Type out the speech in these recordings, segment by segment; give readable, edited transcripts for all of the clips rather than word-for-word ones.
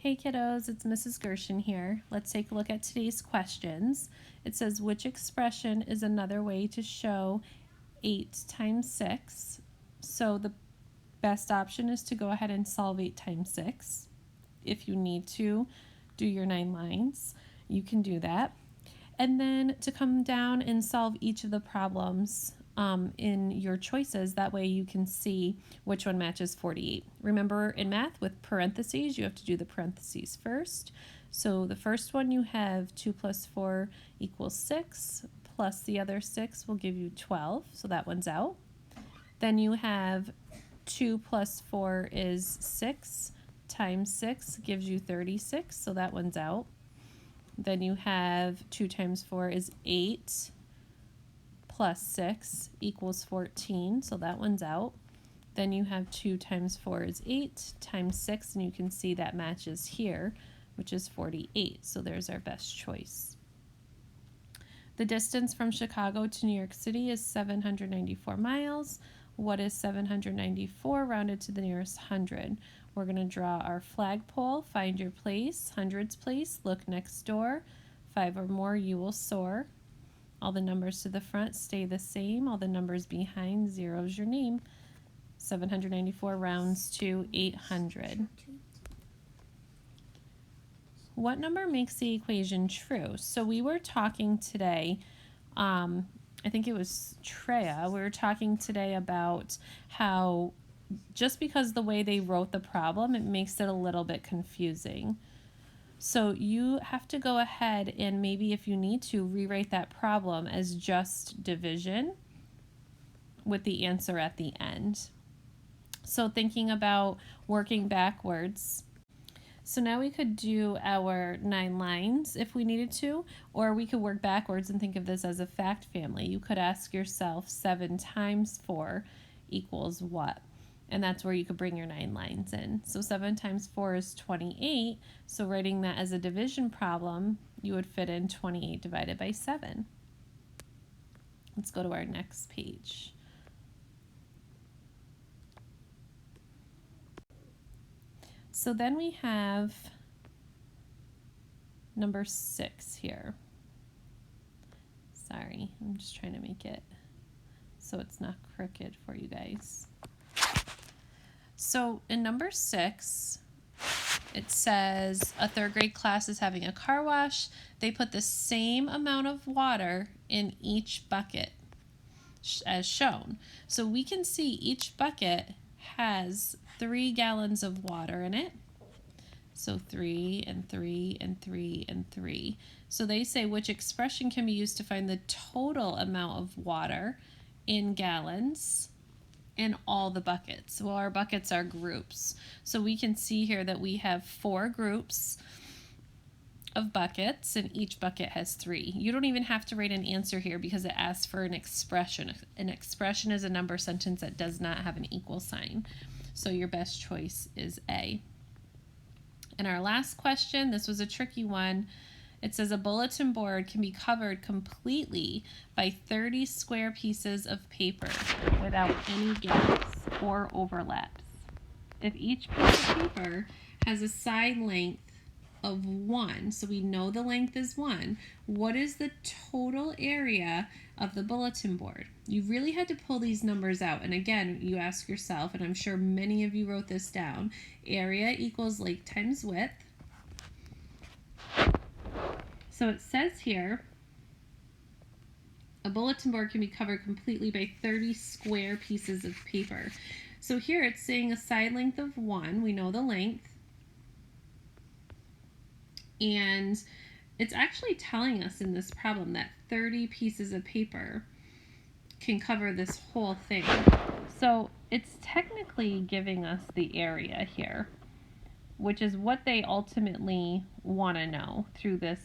Hey kiddos, it's Mrs. Gershon here. Let's take a look at today's questions. It says, which expression is another way to show 8 times 6? So the best option is to go ahead and solve 8 times 6. If you need to do your 9 lines, you can do that. And then to come down and solve each of the problems in your choices. That way you can see which one matches 48. Remember, in math with parentheses, you have to do the parentheses first. So the first one, you have 2 plus 4 equals 6, plus the other 6 will give you 12, so that one's out. Then you have 2 plus 4 is 6 times 6 gives you 36, so that one's out. Then you have 2 times 4 is 8 plus 6 equals 14, so that one's out. Then you have 2 times 4 is 8 times 6, and you can see that matches here, which is 48, so there's our best choice. The distance from Chicago to New York City is 794 miles. What is 794 rounded to the nearest hundred? We're going to draw our flagpole, find your place, hundreds place, look next door, 5 or more, you will soar. All the numbers to the front stay the same, all the numbers behind, zero's your name. 794 rounds to 800. What number makes the equation true? So we were talking today, I think it was Treya, we were talking today about how just because the way they wrote the problem, it makes it a little bit confusing. So you have to go ahead and maybe, if you need to, rewrite that problem as just division with the answer at the end. So thinking about working backwards. So now we could do our 9 lines if we needed to, or we could work backwards and think of this as a fact family. You could ask yourself 7 times 4 equals what? And that's where you could bring your 9 lines in. So 7 times 4 is 28. So writing that as a division problem, you would fit in 28 divided by 7. Let's go to our next page. So then we have number 6 here. Sorry, I'm just trying to make it so it's not crooked for you guys. So in number 6, it says a 3rd grade class is having a car wash. They put the same amount of water in each bucket as shown. So we can see each bucket has 3 gallons of water in it. So 3 and 3 and 3 and 3. So they say which expression can be used to find the total amount of water in gallons in all the buckets. Well, our buckets are groups. So we can see here that we have 4 groups of buckets, and each bucket has 3. You don't even have to write an answer here because it asks for an expression. An expression is a number sentence that does not have an equal sign. So your best choice is A. And our last question, this was a tricky one. It says a bulletin board can be covered completely by 30 square pieces of paper without any gaps or overlaps. If each piece of paper has a side length of 1, so we know the length is 1, what is the total area of the bulletin board? You really had to pull these numbers out, and again, you ask yourself, and I'm sure many of you wrote this down, area equals length times width. So it says here, a bulletin board can be covered completely by 30 square pieces of paper. So here it's saying a side length of 1, we know the length, and it's actually telling us in this problem that 30 pieces of paper can cover this whole thing. So it's technically giving us the area here, which is what they ultimately want to know through this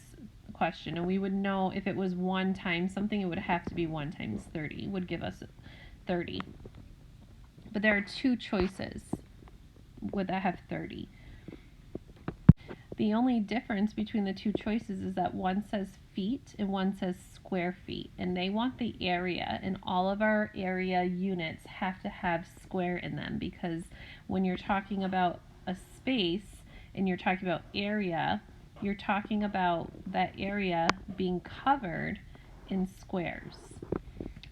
question. And we would know if it was 1 times something, it would have to be 1 times 30, would give us 30. But there are 2 choices that have 30. The only difference between the 2 choices is that one says feet and one says square feet, and they want the area, and all of our area units have to have square in them, because when you're talking about a space, and you're talking about area, you're talking about that area being covered in squares.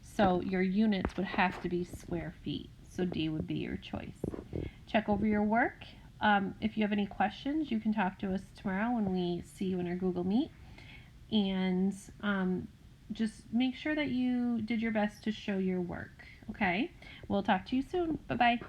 So your units would have to be square feet. So D would be your choice. Check over your work. If you have any questions, you can talk to us tomorrow when we see you in our Google Meet. And just make sure that you did your best to show your work. Okay? We'll talk to you soon. Bye-bye.